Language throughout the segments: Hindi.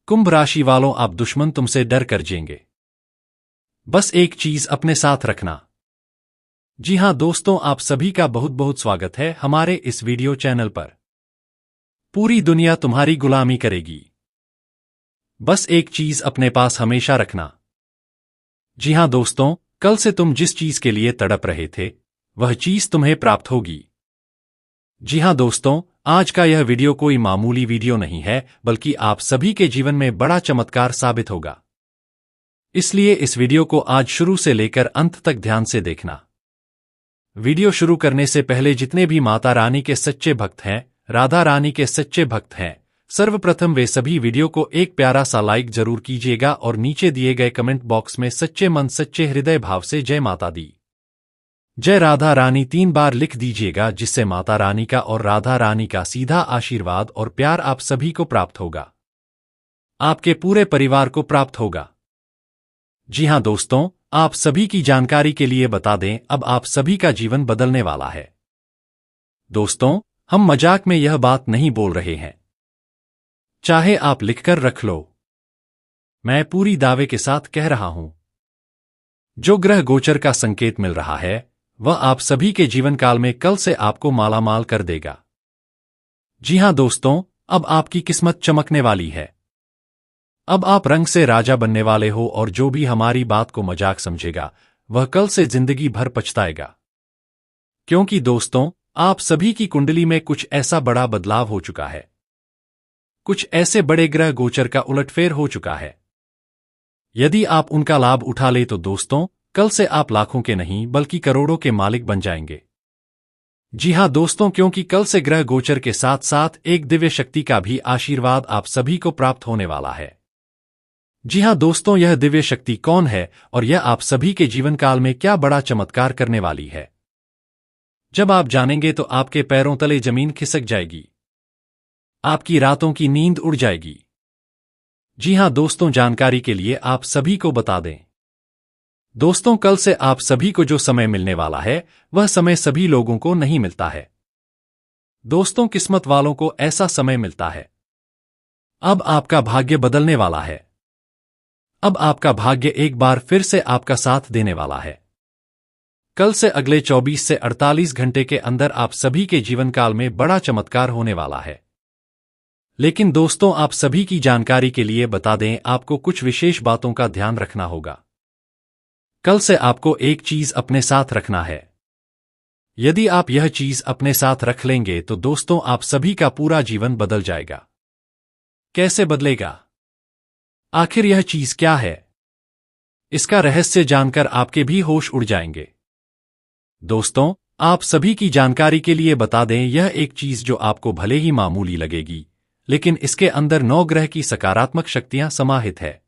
कुंभ राशि वालों, आप दुश्मन तुमसे डर कर जाएंगे। बस एक चीज अपने साथ रखना। जी हां दोस्तों, आप सभी का बहुत बहुत स्वागत है हमारे इस वीडियो चैनल पर। पूरी दुनिया तुम्हारी गुलामी करेगी, बस एक चीज अपने पास हमेशा रखना। जी हां दोस्तों, कल से तुम जिस चीज के लिए तड़प रहे थे वह चीज तुम्हें प्राप्त होगी। जी हां दोस्तों, आज का यह वीडियो कोई मामूली वीडियो नहीं है, बल्कि आप सभी के जीवन में बड़ा चमत्कार साबित होगा। इसलिए इस वीडियो को आज शुरू से लेकर अंत तक ध्यान से देखना। वीडियो शुरू करने से पहले जितने भी माता रानी के सच्चे भक्त हैं, राधा रानी के सच्चे भक्त हैं, सर्वप्रथम वे सभी वीडियो को एक प्यारा सा लाइक जरूर कीजिएगा और नीचे दिए गए कमेंट बॉक्स में सच्चे मन सच्चे हृदय भाव से जय माता दी, जय राधा रानी 3 बार लिख दीजिएगा, जिससे माता रानी का और राधा रानी का सीधा आशीर्वाद और प्यार आप सभी को प्राप्त होगा, आपके पूरे परिवार को प्राप्त होगा। जी हां दोस्तों, आप सभी की जानकारी के लिए बता दें, अब आप सभी का जीवन बदलने वाला है। दोस्तों, हम मजाक में यह बात नहीं बोल रहे हैं, चाहे आप लिखकर रख लो, मैं पूरी दावे के साथ कह रहा हूं। जो ग्रह गोचर का संकेत मिल रहा है वह आप सभी के जीवन काल में कल से आपको मालामाल कर देगा। जी हां दोस्तों, अब आपकी किस्मत चमकने वाली है। अब आप रंग से राजा बनने वाले हो और जो भी हमारी बात को मजाक समझेगा वह कल से जिंदगी भर पछताएगा। क्योंकि दोस्तों, आप सभी की कुंडली में कुछ ऐसा बड़ा बदलाव हो चुका है, कुछ ऐसे बड़े ग्रह गोचर का उलटफेर हो चुका है। यदि आप उनका लाभ उठा ले तो दोस्तों, कल से आप लाखों के नहीं बल्कि करोड़ों के मालिक बन जाएंगे। जी हां दोस्तों, क्योंकि कल से ग्रह गोचर के साथ साथ एक दिव्य शक्ति का भी आशीर्वाद आप सभी को प्राप्त होने वाला है। जी हां दोस्तों, यह दिव्य शक्ति कौन है और यह आप सभी के जीवन काल में क्या बड़ा चमत्कार करने वाली है, जब आप जानेंगे तो आपके पैरों तले जमीन खिसक जाएगी, आपकी रातों की नींद उड़ जाएगी। जी हां दोस्तों, जानकारी के लिए आप सभी को बता दें दोस्तों, कल से आप सभी को जो समय मिलने वाला है वह समय सभी लोगों को नहीं मिलता है। दोस्तों, किस्मत वालों को ऐसा समय मिलता है। अब आपका भाग्य बदलने वाला है। अब आपका भाग्य एक बार फिर से आपका साथ देने वाला है। कल से अगले 24 से 48 घंटे के अंदर आप सभी के जीवन काल में बड़ा चमत्कार होने वाला है। लेकिन दोस्तों, आप सभी की जानकारी के लिए बता दें, आपको कुछ विशेष बातों का ध्यान रखना होगा। कल से आपको एक चीज अपने साथ रखना है। यदि आप यह चीज अपने साथ रख लेंगे तो दोस्तों, आप सभी का पूरा जीवन बदल जाएगा। कैसे बदलेगा? आखिर यह चीज क्या है? इसका रहस्य जानकर आपके भी होश उड़ जाएंगे। दोस्तों, आप सभी की जानकारी के लिए बता दें, यह एक चीज जो आपको भले ही मामूली लगेगी, लेकिन इसके अंदर 9 ग्रह की सकारात्मक शक्तियां समाहित है।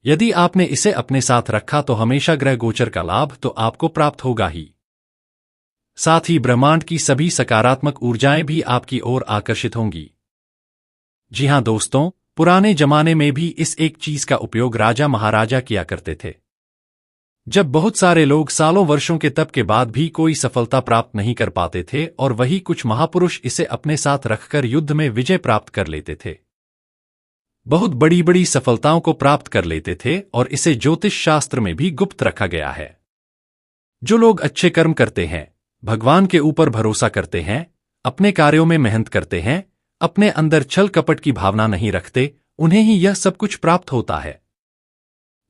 यदि आपने इसे अपने साथ रखा तो हमेशा ग्रह गोचर का लाभ तो आपको प्राप्त होगा ही, साथ ही ब्रह्मांड की सभी सकारात्मक ऊर्जाएं भी आपकी ओर आकर्षित होंगी। जी हां दोस्तों, पुराने जमाने में भी इस एक चीज का उपयोग राजा महाराजा किया करते थे। जब बहुत सारे लोग सालों वर्षों के तप के बाद भी कोई सफलता प्राप्त नहीं कर पाते थे और वही कुछ महापुरुष इसे अपने साथ रखकर युद्ध में विजय प्राप्त कर लेते थे, बहुत बड़ी बड़ी सफलताओं को प्राप्त कर लेते थे, और इसे ज्योतिष शास्त्र में भी गुप्त रखा गया है। जो लोग अच्छे कर्म करते हैं, भगवान के ऊपर भरोसा करते हैं, अपने कार्यों में मेहनत करते हैं, अपने अंदर छल कपट की भावना नहीं रखते, उन्हें ही यह सब कुछ प्राप्त होता है।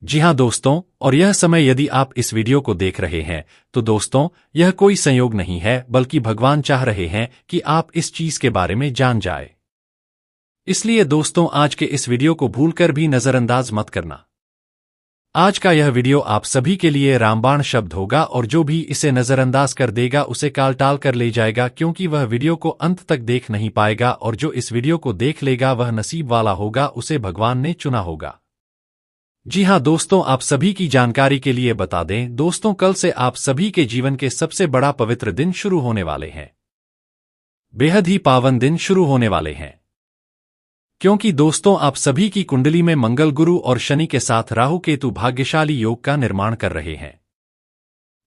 जी हां दोस्तों, और यह समय यदि आप इस वीडियो को देख रहे हैं तो दोस्तों, यह कोई संयोग नहीं है, बल्कि भगवान चाह रहे हैं कि आप इस चीज के बारे में जान जाए। इसलिए दोस्तों, आज के इस वीडियो को भूलकर भी नजरअंदाज मत करना। आज का यह वीडियो आप सभी के लिए रामबाण शब्द होगा, और जो भी इसे नजरअंदाज कर देगा उसे काल टाल कर ले जाएगा, क्योंकि वह वीडियो को अंत तक देख नहीं पाएगा, और जो इस वीडियो को देख लेगा वह नसीब वाला होगा, उसे भगवान ने चुना होगा। जी हां दोस्तों, आप सभी की जानकारी के लिए बता दें दोस्तों, कल से आप सभी के जीवन के सबसे बड़ा पवित्र दिन शुरू होने वाले हैं। बेहद ही पावन दिन शुरू होने वाले हैं, क्योंकि दोस्तों, आप सभी की कुंडली में मंगल, गुरु और शनि के साथ राहु केतु भाग्यशाली योग का निर्माण कर रहे हैं।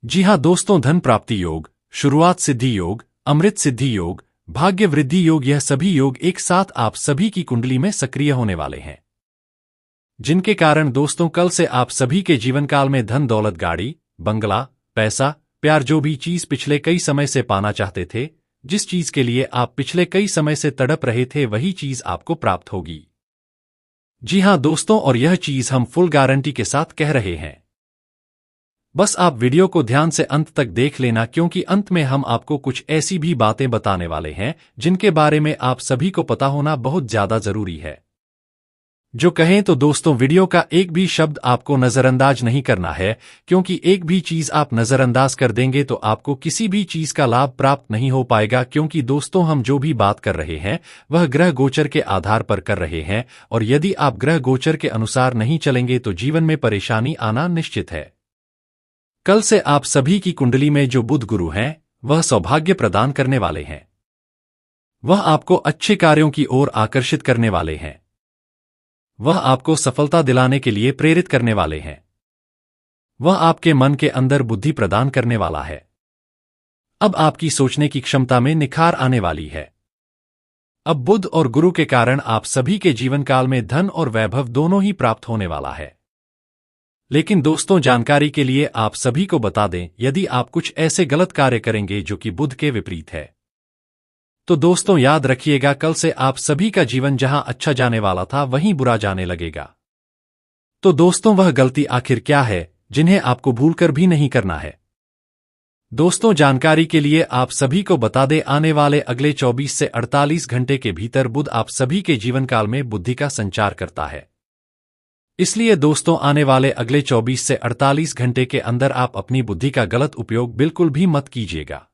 जी हां दोस्तों, धन प्राप्ति योग, शुरुआत सिद्धि योग, अमृत सिद्धि योग, भाग्य वृद्धि योग, यह सभी योग एक साथ आप सभी की कुंडली में सक्रिय होने वाले हैं, जिनके कारण दोस्तों कल से आप सभी के जीवनकाल में धन दौलत, गाड़ी, बंगला, पैसा, प्यार, जो भी चीज पिछले कई समय से पाना चाहते थे, जिस चीज के लिए आप पिछले कई समय से तड़प रहे थे, वही चीज आपको प्राप्त होगी। जी हां दोस्तों, और यह चीज हम फुल गारंटी के साथ कह रहे हैं। बस आप वीडियो को ध्यान से अंत तक देख लेना, क्योंकि अंत में हम आपको कुछ ऐसी भी बातें बताने वाले हैं जिनके बारे में आप सभी को पता होना बहुत ज्यादा जरूरी है। जो कहें तो दोस्तों, वीडियो का एक भी शब्द आपको नजरअंदाज नहीं करना है, क्योंकि एक भी चीज आप नजरअंदाज कर देंगे तो आपको किसी भी चीज का लाभ प्राप्त नहीं हो पाएगा। क्योंकि दोस्तों, हम जो भी बात कर रहे हैं वह ग्रह गोचर के आधार पर कर रहे हैं, और यदि आप ग्रह गोचर के अनुसार नहीं चलेंगे तो जीवन में परेशानी आना निश्चित है। कल से आप सभी की कुंडली में जो बुध गुरु हैं, वह सौभाग्य प्रदान करने वाले हैं। वह आपको अच्छे कार्यों की ओर आकर्षित करने वाले हैं। वह आपको सफलता दिलाने के लिए प्रेरित करने वाले हैं। वह आपके मन के अंदर बुद्धि प्रदान करने वाला है। अब आपकी सोचने की क्षमता में निखार आने वाली है। अब बुध और गुरु के कारण आप सभी के जीवन काल में धन और वैभव दोनों ही प्राप्त होने वाला है। लेकिन दोस्तों, जानकारी के लिए आप सभी को बता दें, यदि आप कुछ ऐसे गलत कार्य करेंगे जो कि बुध के विपरीत है, तो दोस्तों याद रखिएगा, कल से आप सभी का जीवन जहां अच्छा जाने वाला था वहीं बुरा जाने लगेगा। तो दोस्तों, वह गलती आखिर क्या है जिन्हें आपको भूलकर भी नहीं करना है? दोस्तों, जानकारी के लिए आप सभी को बता दें, आने वाले अगले 24 से 48 घंटे के भीतर बुध आप सभी के जीवन काल में बुद्धि का संचार करता है। इसलिए दोस्तों, आने वाले अगले 24 से 48 घंटे के अंदर आप अपनी बुद्धि का गलत उपयोग बिल्कुल भी मत कीजिएगा।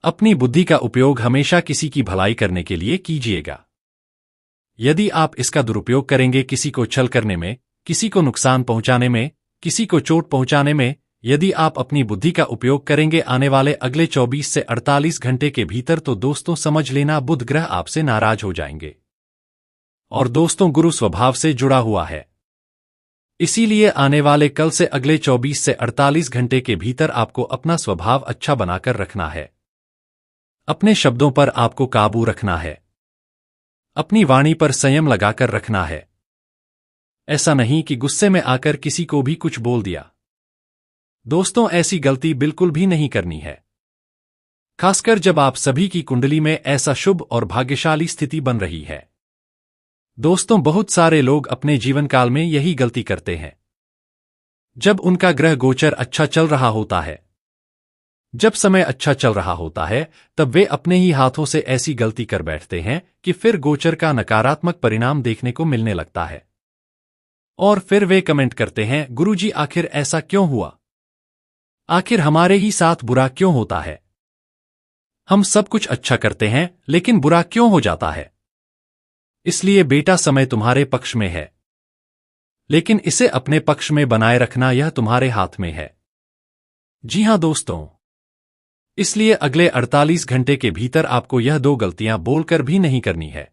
अपनी बुद्धि का उपयोग हमेशा किसी की भलाई करने के लिए कीजिएगा। यदि आप इसका दुरुपयोग करेंगे किसी को छल करने में, किसी को नुकसान पहुंचाने में, किसी को चोट पहुंचाने में, यदि आप अपनी बुद्धि का उपयोग करेंगे आने वाले अगले 24 से 48 घंटे के भीतर, तो दोस्तों समझ लेना, बुध ग्रह आपसे नाराज हो जाएंगे। और दोस्तों, गुरु स्वभाव से जुड़ा हुआ है, इसीलिए आने वाले कल से अगले 24 से 48 घंटे के भीतर आपको अपना स्वभाव अच्छा बनाकर रखना है। अपने शब्दों पर आपको काबू रखना है। अपनी वाणी पर संयम लगाकर रखना है। ऐसा नहीं कि गुस्से में आकर किसी को भी कुछ बोल दिया। दोस्तों, ऐसी गलती बिल्कुल भी नहीं करनी है, खासकर जब आप सभी की कुंडली में ऐसा शुभ और भाग्यशाली स्थिति बन रही है। दोस्तों, बहुत सारे लोग अपने जीवन काल में यही गलती करते हैं। जब उनका ग्रह गोचर अच्छा चल रहा होता है, जब समय अच्छा चल रहा होता है, तब वे अपने ही हाथों से ऐसी गलती कर बैठते हैं कि फिर गोचर का नकारात्मक परिणाम देखने को मिलने लगता है। और फिर वे कमेंट करते हैं, गुरुजी आखिर ऐसा क्यों हुआ? आखिर हमारे ही साथ बुरा क्यों होता है? हम सब कुछ अच्छा करते हैं लेकिन बुरा क्यों हो जाता है? इसलिए बेटा, समय तुम्हारे पक्ष में है, लेकिन इसे अपने पक्ष में बनाए रखना यह तुम्हारे हाथ में है। जी हां दोस्तों, इसलिए अगले 48 घंटे के भीतर आपको यह दो गलतियां बोलकर भी नहीं करनी है।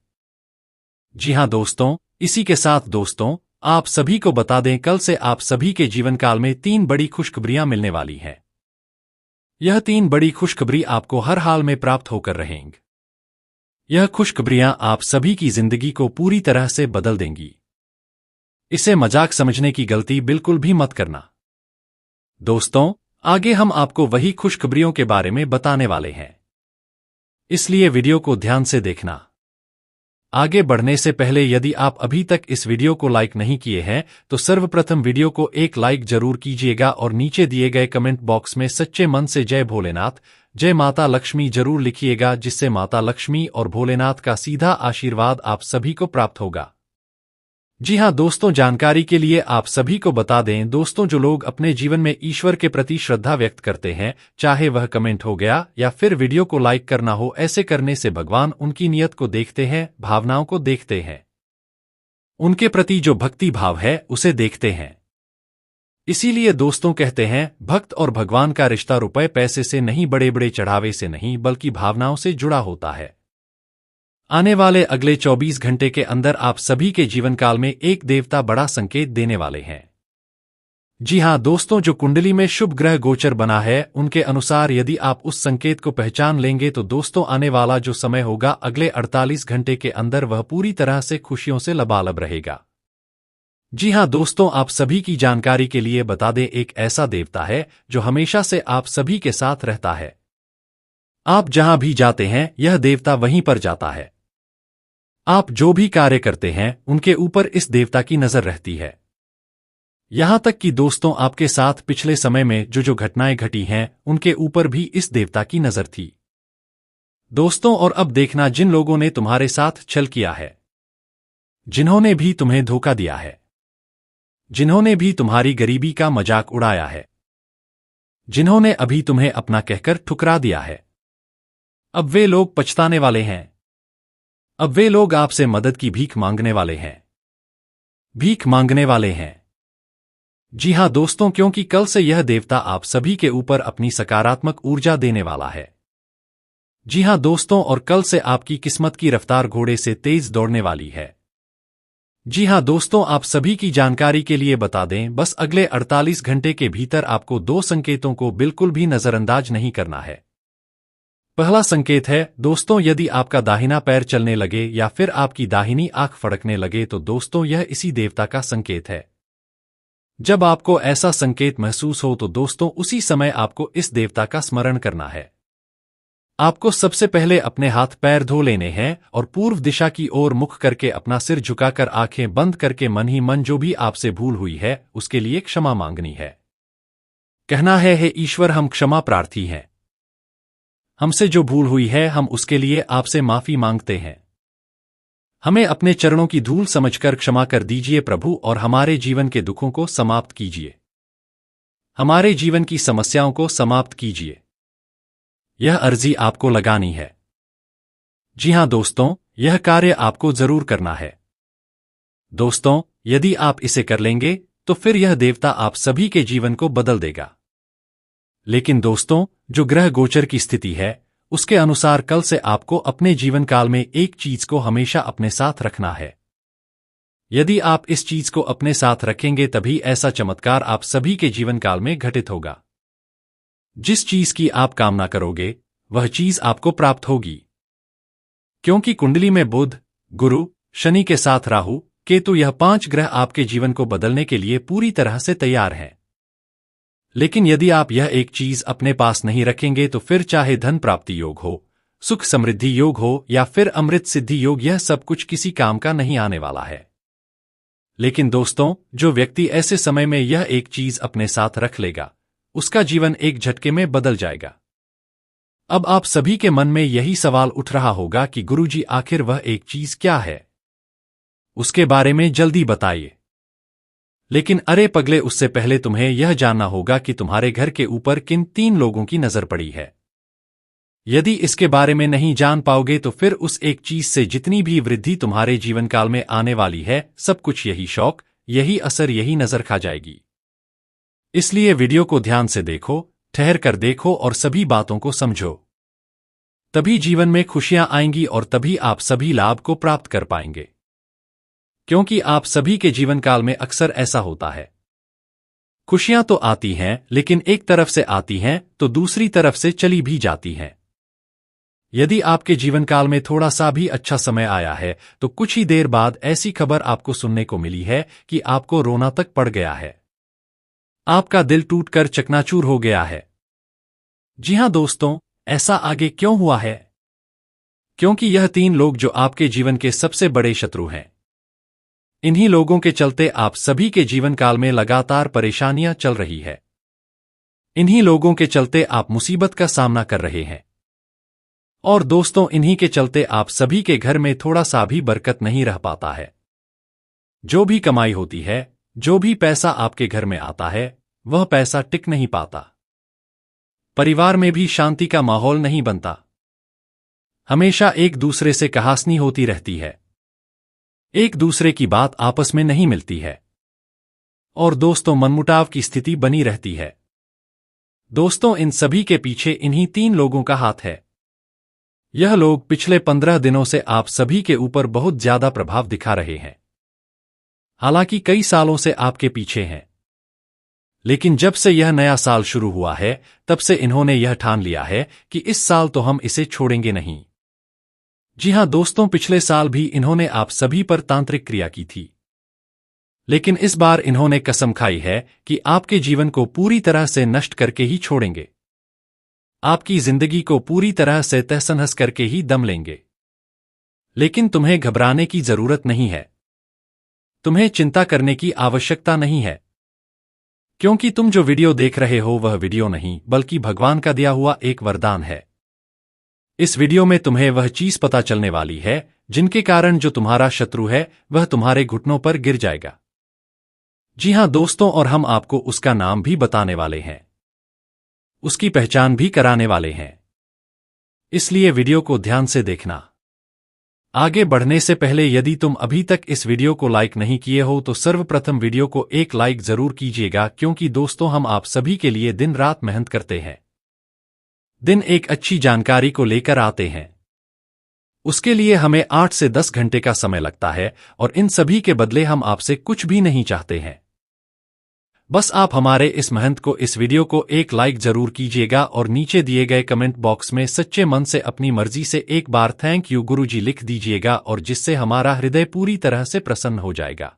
जी हां दोस्तों, इसी के साथ दोस्तों, आप सभी को बता दें, कल से आप सभी के जीवन काल में 3 बड़ी खुशखबरियां मिलने वाली हैं। यह 3 बड़ी खुशखबरी आपको हर हाल में प्राप्त होकर रहेंगी। यह खुशखबरियां आप सभी की जिंदगी को पूरी तरह से बदल देंगी। इसे मजाक समझने की गलती बिल्कुल भी मत करना। दोस्तों, आगे हम आपको वही खुशखबरियों के बारे में बताने वाले हैं, इसलिए वीडियो को ध्यान से देखना। आगे बढ़ने से पहले यदि आप अभी तक इस वीडियो को लाइक नहीं किए हैं तो सर्वप्रथम वीडियो को एक लाइक जरूर कीजिएगा और नीचे दिए गए कमेंट बॉक्स में सच्चे मन से जय भोलेनाथ, जय माता लक्ष्मी जरूर लिखिएगा, जिससे माता लक्ष्मी और भोलेनाथ का सीधा आशीर्वाद आप सभी को प्राप्त होगा। जी हां दोस्तों, जानकारी के लिए आप सभी को बता दें दोस्तों, जो लोग अपने जीवन में ईश्वर के प्रति श्रद्धा व्यक्त करते हैं, चाहे वह कमेंट हो गया या फिर वीडियो को लाइक करना हो, ऐसे करने से भगवान उनकी नियत को देखते हैं, भावनाओं को देखते हैं, उनके प्रति जो भक्ति भाव है उसे देखते हैं। इसीलिए दोस्तों कहते हैं, भक्त और भगवान का रिश्ता रुपए पैसे से नहीं, बड़े बड़े चढ़ावे से नहीं, बल्कि भावनाओं से जुड़ा होता है। आने वाले अगले 24 घंटे के अंदर आप सभी के जीवन काल में एक देवता बड़ा संकेत देने वाले हैं। जी हाँ दोस्तों, जो कुंडली में शुभ ग्रह गोचर बना है उनके अनुसार यदि आप उस संकेत को पहचान लेंगे तो दोस्तों आने वाला जो समय होगा अगले 48 घंटे के अंदर वह पूरी तरह से खुशियों से लबालब रहेगा। जी हाँ दोस्तों, आप सभी की जानकारी के लिए बता दें, एक ऐसा देवता है जो हमेशा से आप सभी के साथ रहता है। आप जहां भी जाते हैं यह देवता वहीं पर जाता है। आप जो भी कार्य करते हैं उनके ऊपर इस देवता की नजर रहती है। यहां तक कि दोस्तों आपके साथ पिछले समय में जो घटनाएं घटी हैं उनके ऊपर भी इस देवता की नजर थी। दोस्तों और अब देखना, जिन लोगों ने तुम्हारे साथ छल किया है, जिन्होंने भी तुम्हें धोखा दिया है, जिन्होंने भी तुम्हारी गरीबी का मजाक उड़ाया है, जिन्होंने अभी तुम्हें अपना कहकर ठुकरा दिया है, अब वे लोग पछताने वाले हैं। अब वे लोग आपसे मदद की भीख मांगने वाले हैं। भीख मांगने वाले हैं। जी हां दोस्तों, क्योंकि कल से यह देवता आप सभी के ऊपर अपनी सकारात्मक ऊर्जा देने वाला है। जी हां दोस्तों, और कल से आपकी किस्मत की रफ्तार घोड़े से तेज दौड़ने वाली है। जी हां दोस्तों, आप सभी की जानकारी के लिए बता दें, बस अगले 48 घंटे के भीतर आपको 2 संकेतों को बिल्कुल भी नजरअंदाज नहीं करना है। पहला संकेत है दोस्तों, यदि आपका दाहिना पैर चलने लगे या फिर आपकी दाहिनी आंख फड़कने लगे तो दोस्तों यह इसी देवता का संकेत है। जब आपको ऐसा संकेत महसूस हो तो दोस्तों उसी समय आपको इस देवता का स्मरण करना है। आपको सबसे पहले अपने हाथ पैर धो लेने हैं और पूर्व दिशा की ओर मुख करके अपना सिर झुकाकर आंखें बंद करके मन ही मन जो भी आपसे भूल हुई है उसके लिए क्षमा मांगनी है। कहना है, हे ईश्वर, हम क्षमा प्रार्थी हैं। हमसे जो भूल हुई है हम उसके लिए आपसे माफी मांगते हैं। हमें अपने चरणों की धूल समझकर क्षमा कर दीजिए प्रभु, और हमारे जीवन के दुखों को समाप्त कीजिए। हमारे जीवन की समस्याओं को समाप्त कीजिए। यह अर्जी आपको लगानी है। जी हां दोस्तों, यह कार्य आपको जरूर करना है। दोस्तों यदि आप इसे कर लेंगे तो फिर यह देवता आप सभी के जीवन को बदल देगा। लेकिन दोस्तों जो ग्रह गोचर की स्थिति है उसके अनुसार कल से आपको अपने जीवन काल में एक चीज को हमेशा अपने साथ रखना है। यदि आप इस चीज को अपने साथ रखेंगे तभी ऐसा चमत्कार आप सभी के जीवन काल में घटित होगा। जिस चीज की आप कामना करोगे वह चीज आपको प्राप्त होगी। क्योंकि कुंडली में बुध, गुरु, शनि के साथ राहु, केतु, यह 5 ग्रह आपके जीवन को बदलने के लिए पूरी तरह से तैयार हैं। लेकिन यदि आप यह एक चीज अपने पास नहीं रखेंगे तो फिर चाहे धन प्राप्ति योग हो, सुख समृद्धि योग हो या फिर अमृत सिद्धि योग, यह सब कुछ किसी काम का नहीं आने वाला है। लेकिन दोस्तों जो व्यक्ति ऐसे समय में यह एक चीज अपने साथ रख लेगा उसका जीवन एक झटके में बदल जाएगा। अब आप सभी के मन में यही सवाल उठ रहा होगा कि गुरुजी आखिर वह एक चीज क्या है, उसके बारे में जल्दी बताइए। लेकिन अरे पगले, उससे पहले तुम्हें यह जानना होगा कि तुम्हारे घर के ऊपर किन 3 लोगों की नजर पड़ी है। यदि इसके बारे में नहीं जान पाओगे तो फिर उस एक चीज से जितनी भी वृद्धि तुम्हारे जीवन काल में आने वाली है सब कुछ यही शौक, यही असर, यही नजर खा जाएगी। इसलिए वीडियो को ध्यान से देखो, ठहर कर देखो और सभी बातों को समझो। तभी जीवन में खुशियां आएंगी और तभी आप सभी लाभ को प्राप्त कर पाएंगे। क्योंकि आप सभी के जीवन काल में अक्सर ऐसा होता है, खुशियां तो आती हैं लेकिन एक तरफ से आती हैं तो दूसरी तरफ से चली भी जाती हैं। यदि आपके जीवन काल में थोड़ा सा भी अच्छा समय आया है तो कुछ ही देर बाद ऐसी खबर आपको सुनने को मिली है कि आपको रोना तक पड़ गया है, आपका दिल टूटकर चकनाचूर हो गया है। जी हां दोस्तों, ऐसा आगे क्यों हुआ है? क्योंकि यह 3 लोग जो आपके जीवन के सबसे बड़े शत्रु हैं, इन्हीं लोगों के चलते आप सभी के जीवन काल में लगातार परेशानियां चल रही है। इन्हीं लोगों के चलते आप मुसीबत का सामना कर रहे हैं। और दोस्तों इन्हीं के चलते आप सभी के घर में थोड़ा सा भी बरकत नहीं रह पाता है। जो भी कमाई होती है, जो भी पैसा आपके घर में आता है, वह पैसा टिक नहीं पाता। परिवार में भी शांति का माहौल नहीं बनता। हमेशा एक दूसरे से कहासनी होती रहती है। एक दूसरे की बात आपस में नहीं मिलती है। और दोस्तों मनमुटाव की स्थिति बनी रहती है। दोस्तों इन सभी के पीछे इन्हीं 3 लोगों का हाथ है। यह लोग पिछले 15 दिनों से आप सभी के ऊपर बहुत ज्यादा प्रभाव दिखा रहे हैं। हालांकि कई सालों से आपके पीछे हैं। लेकिन जब से यह नया साल शुरू हुआ है तब से इन्होंने यह ठान लिया है कि इस साल तो हम इसे छोड़ेंगे नहीं। जी हां दोस्तों, पिछले साल भी इन्होंने आप सभी पर तांत्रिक क्रिया की थी, लेकिन इस बार इन्होंने कसम खाई है कि आपके जीवन को पूरी तरह से नष्ट करके ही छोड़ेंगे। आपकी जिंदगी को पूरी तरह से तहस-नहस करके ही दम लेंगे। लेकिन तुम्हें घबराने की जरूरत नहीं है। तुम्हें चिंता करने की आवश्यकता नहीं है, क्योंकि तुम जो वीडियो देख रहे हो वह वीडियो नहीं बल्कि भगवान का दिया हुआ एक वरदान है। इस वीडियो में तुम्हें वह चीज पता चलने वाली है जिनके कारण जो तुम्हारा शत्रु है वह तुम्हारे घुटनों पर गिर जाएगा। जी हां दोस्तों, और हम आपको उसका नाम भी बताने वाले हैं, उसकी पहचान भी कराने वाले हैं, इसलिए वीडियो को ध्यान से देखना। आगे बढ़ने से पहले यदि तुम अभी तक इस वीडियो को लाइक नहीं किए हो तो सर्वप्रथम वीडियो को एक लाइक जरूर कीजिएगा, क्योंकि दोस्तों हम आप सभी के लिए दिन रात मेहनत करते हैं। दिन एक अच्छी जानकारी को लेकर आते हैं, उसके लिए हमें 8 से 10 घंटे का समय लगता है और इन सभी के बदले हम आपसे कुछ भी नहीं चाहते हैं। बस आप हमारे इस मेहनत को, इस वीडियो को एक लाइक जरूर कीजिएगा और नीचे दिए गए कमेंट बॉक्स में सच्चे मन से अपनी मर्जी से एक बार थैंक यू गुरुजी लिख दीजिएगा, और जिससे हमारा हृदय पूरी तरह से प्रसन्न हो जाएगा।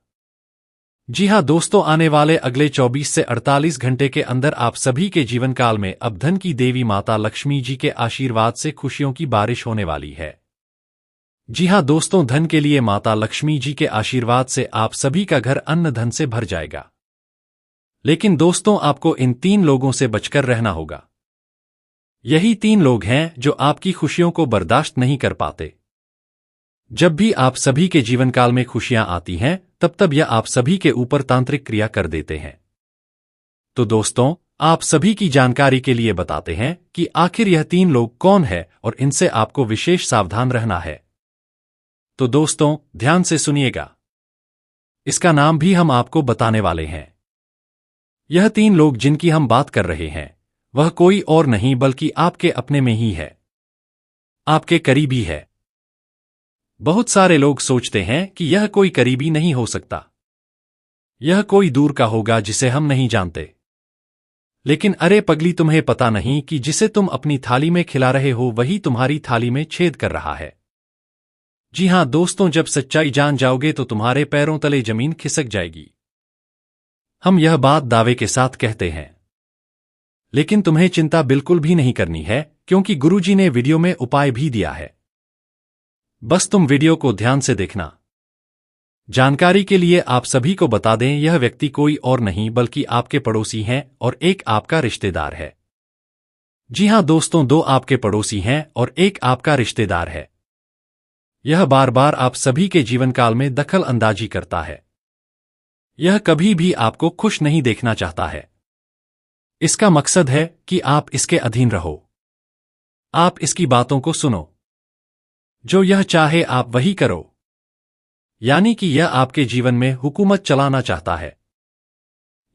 जी हां दोस्तों, आने वाले अगले 24 से 48 घंटे के अंदर आप सभी के जीवन काल में अब धन की देवी माता लक्ष्मी जी के आशीर्वाद से खुशियों की बारिश होने वाली है। जी हां दोस्तों, धन के लिए माता लक्ष्मी जी के आशीर्वाद से आप सभी का घर अन्न धन से भर जाएगा। लेकिन दोस्तों, आपको इन 3 लोगों से बचकर रहना होगा। यही 3 लोग हैं जो आपकी खुशियों को बर्दाश्त नहीं कर पाते। जब भी आप सभी के जीवन काल में खुशियां आती हैं तब यह आप सभी के ऊपर तांत्रिक क्रिया कर देते हैं। तो दोस्तों, आप सभी की जानकारी के लिए बताते हैं कि आखिर यह 3 लोग कौन है और इनसे आपको विशेष सावधान रहना है। तो दोस्तों, ध्यान से सुनिएगा, इसका नाम भी हम आपको बताने वाले हैं। यह 3 लोग जिनकी हम बात कर रहे हैं वह कोई और नहीं बल्कि आपके अपने में ही है, आपके करीबी है। बहुत सारे लोग सोचते हैं कि यह कोई करीबी नहीं हो सकता, यह कोई दूर का होगा जिसे हम नहीं जानते। लेकिन अरे पगली, तुम्हें पता नहीं कि जिसे तुम अपनी थाली में खिला रहे हो वही तुम्हारी थाली में छेद कर रहा है। जी हां दोस्तों, जब सच्चाई जान जाओगे तो तुम्हारे पैरों तले जमीन खिसक जाएगी। हम यह बात दावे के साथ कहते हैं। लेकिन तुम्हें चिंता बिल्कुल भी नहीं करनी है, क्योंकि गुरुजी ने वीडियो में उपाय भी दिया है। बस तुम वीडियो को ध्यान से देखना। जानकारी के लिए आप सभी को बता दें, यह व्यक्ति कोई और नहीं बल्कि आपके पड़ोसी हैं और एक आपका रिश्तेदार है। जी हां दोस्तों, 2 आपके पड़ोसी हैं और एक आपका रिश्तेदार है। यह बार बार आप सभी के जीवन काल में दखल अंदाजी करता है। यह कभी भी आपको खुश नहीं देखना चाहता है। इसका मकसद है कि आप इसके अधीन रहो, आप इसकी बातों को सुनो, जो यह चाहे आप वही करो। यानी कि यह आपके जीवन में हुकूमत चलाना चाहता है।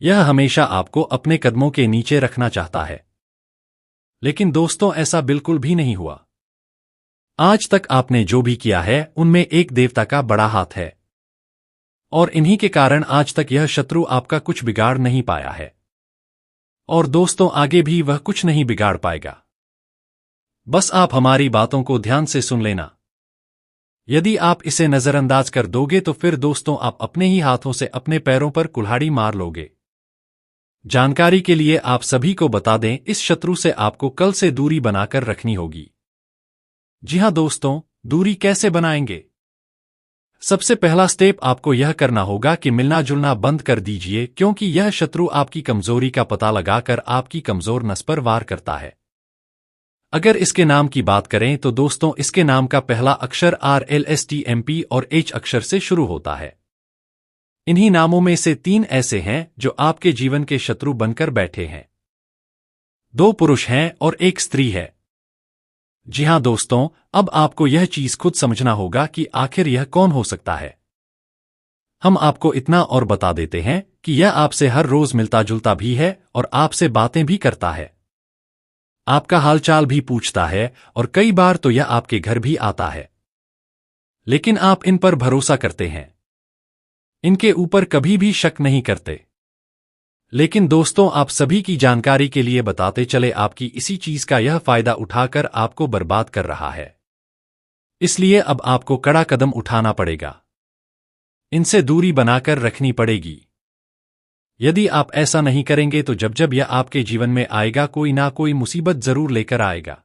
यह हमेशा आपको अपने कदमों के नीचे रखना चाहता है। लेकिन दोस्तों, ऐसा बिल्कुल भी नहीं हुआ। आज तक आपने जो भी किया है उनमें एक देवता का बड़ा हाथ है, और इन्हीं के कारण आज तक यह शत्रु आपका कुछ बिगाड़ नहीं पाया है। और दोस्तों, आगे भी वह कुछ नहीं बिगाड़ पाएगा। बस आप हमारी बातों को ध्यान से सुन लेना। यदि आप इसे नजरअंदाज कर दोगे तो फिर दोस्तों आप अपने ही हाथों से अपने पैरों पर कुल्हाड़ी मार लोगे। जानकारी के लिए आप सभी को बता दें, इस शत्रु से आपको कल से दूरी बनाकर रखनी होगी। जी हां दोस्तों, दूरी कैसे बनाएंगे? सबसे पहला स्टेप आपको यह करना होगा कि मिलना जुलना बंद कर दीजिए, क्योंकि यह शत्रु आपकी कमजोरी का पता लगाकर आपकी कमजोर नस पर वार करता है। अगर इसके नाम की बात करें तो दोस्तों, इसके नाम का पहला अक्षर RLSTMP और H अक्षर से शुरू होता है। इन्हीं नामों में से 3 ऐसे हैं जो आपके जीवन के शत्रु बनकर बैठे हैं। 2 पुरुष हैं और 1 स्त्री है। जी हां दोस्तों, अब आपको यह चीज खुद समझना होगा कि आखिर यह कौन हो सकता है। हम आपको इतना और बता देते हैं कि यह आपसे हर रोज मिलता जुलता भी है और आपसे बातें भी करता है, आपका हालचाल भी पूछता है और कई बार तो यह आपके घर भी आता है। लेकिन आप इन पर भरोसा करते हैं, इनके ऊपर कभी भी शक नहीं करते। लेकिन दोस्तों, आप सभी की जानकारी के लिए बताते चले, आपकी इसी चीज का यह फायदा उठाकर आपको बर्बाद कर रहा है। इसलिए अब आपको कड़ा कदम उठाना पड़ेगा, इनसे दूरी बनाकर रखनी पड़ेगी। यदि आप ऐसा नहीं करेंगे तो जब जब यह आपके जीवन में आएगा, कोई ना कोई मुसीबत जरूर लेकर आएगा।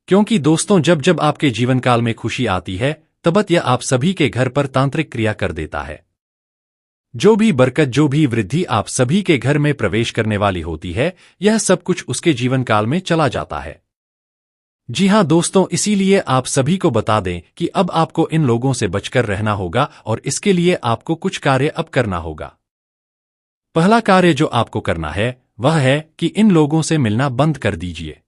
क्योंकि दोस्तों, जब जब आपके जीवन काल में खुशी आती है, तबत यह आप सभी के घर पर तांत्रिक क्रिया कर देता है। जो भी बरकत, जो भी वृद्धि आप सभी के घर में प्रवेश करने वाली होती है, यह सब कुछ उसके जीवन काल में चला जाता है। जी हां दोस्तों, इसीलिए आप सभी को बता दें कि अब आपको इन लोगों से बचकर रहना होगा और इसके लिए आपको कुछ कार्य अब करना होगा। पहला कार्य जो आपको करना है वह है कि इन लोगों से मिलना बंद कर दीजिए,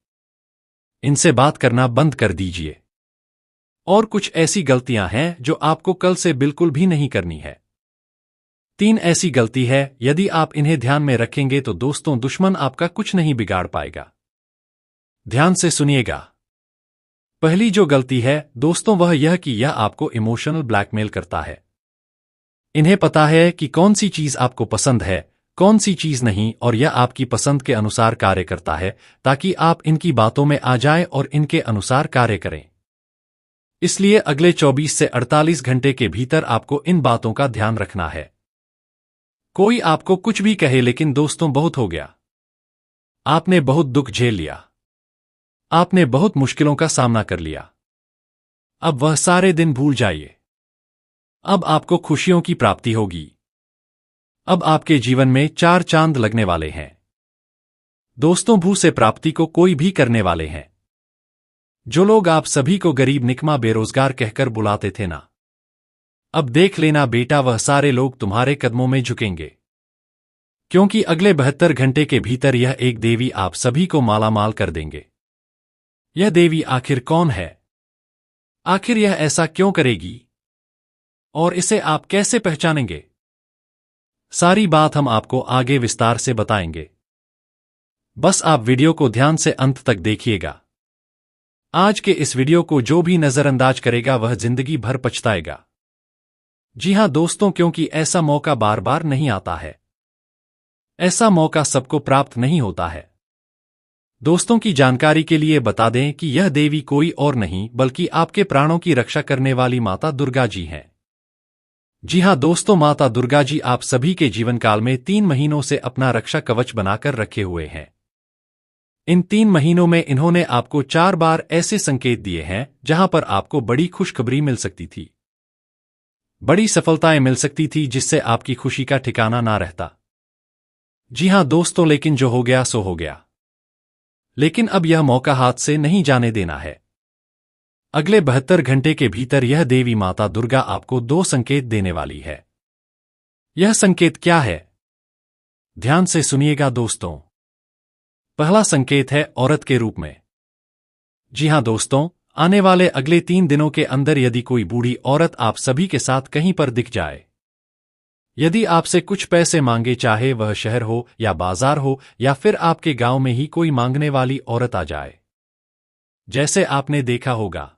इनसे बात करना बंद कर दीजिए। और कुछ ऐसी गलतियां हैं जो आपको कल से बिल्कुल भी नहीं करनी है। 3 ऐसी गलती है, यदि आप इन्हें ध्यान में रखेंगे तो दोस्तों, दुश्मन आपका कुछ नहीं बिगाड़ पाएगा। ध्यान से सुनिएगा। पहली जो गलती है दोस्तों, वह यह कि यह आपको इमोशनल ब्लैकमेल करता है। इन्हें पता है कि कौन सी चीज आपको पसंद है, कौन सी चीज नहीं, और यह आपकी पसंद के अनुसार कार्य करता है ताकि आप इनकी बातों में आ जाएं और इनके अनुसार कार्य करें। इसलिए अगले 24 से 48 घंटे के भीतर आपको इन बातों का ध्यान रखना है। कोई आपको कुछ भी कहे, लेकिन दोस्तों, बहुत हो गया। आपने बहुत दुख झेल लिया, आपने बहुत मुश्किलों का सामना कर लिया। अब वह सारे दिन भूल जाइए। अब आपको खुशियों की प्राप्ति होगी। अब आपके जीवन में 4 चांद लगने वाले हैं। दोस्तों, भू से प्राप्ति को कोई भी करने वाले हैं। जो लोग आप सभी को गरीब, निकमा, बेरोजगार कहकर बुलाते थे ना, अब देख लेना बेटा, वह सारे लोग तुम्हारे कदमों में झुकेंगे। क्योंकि अगले 72 घंटे के भीतर यह एक देवी आप सभी को मालामाल कर देंगे। यह देवी आखिर कौन है? आखिर यह ऐसा क्यों करेगी? और इसे आप कैसे पहचानेंगे? सारी बात हम आपको आगे विस्तार से बताएंगे। बस आप वीडियो को ध्यान से अंत तक देखिएगा। आज के इस वीडियो को जो भी नजरअंदाज करेगा वह जिंदगी भर पछताएगा। जी हां दोस्तों, क्योंकि ऐसा मौका बार बार नहीं आता है। ऐसा मौका सबको प्राप्त नहीं होता है। दोस्तों की जानकारी के लिए बता दें कि यह देवी कोई और नहीं बल्कि आपके प्राणों की रक्षा करने वाली माता दुर्गा जी हैं। जी हां दोस्तों, माता दुर्गा जी आप सभी के जीवन काल में 3 महीनों से अपना रक्षा कवच बनाकर रखे हुए हैं। इन 3 महीनों में इन्होंने आपको 4 बार ऐसे संकेत दिए हैं जहां पर आपको बड़ी खुशखबरी मिल सकती थी, बड़ी सफलताएं मिल सकती थी, जिससे आपकी खुशी का ठिकाना ना रहता। जी हां दोस्तों, लेकिन जो हो गया सो हो गया। लेकिन अब यह मौका हाथ से नहीं जाने देना है। अगले 72 घंटे के भीतर यह देवी माता दुर्गा आपको 2 संकेत देने वाली है। यह संकेत क्या है? ध्यान से सुनिएगा दोस्तों। पहला संकेत है औरत के रूप में। जी हां दोस्तों, आने वाले अगले 3 दिनों के अंदर यदि कोई बूढ़ी औरत आप सभी के साथ कहीं पर दिख जाए, यदि आपसे कुछ पैसे मांगे, चाहे वह शहर हो या बाजार हो, या फिर आपके गांव में ही कोई मांगने वाली औरत आ जाए, जैसे आपने देखा होगा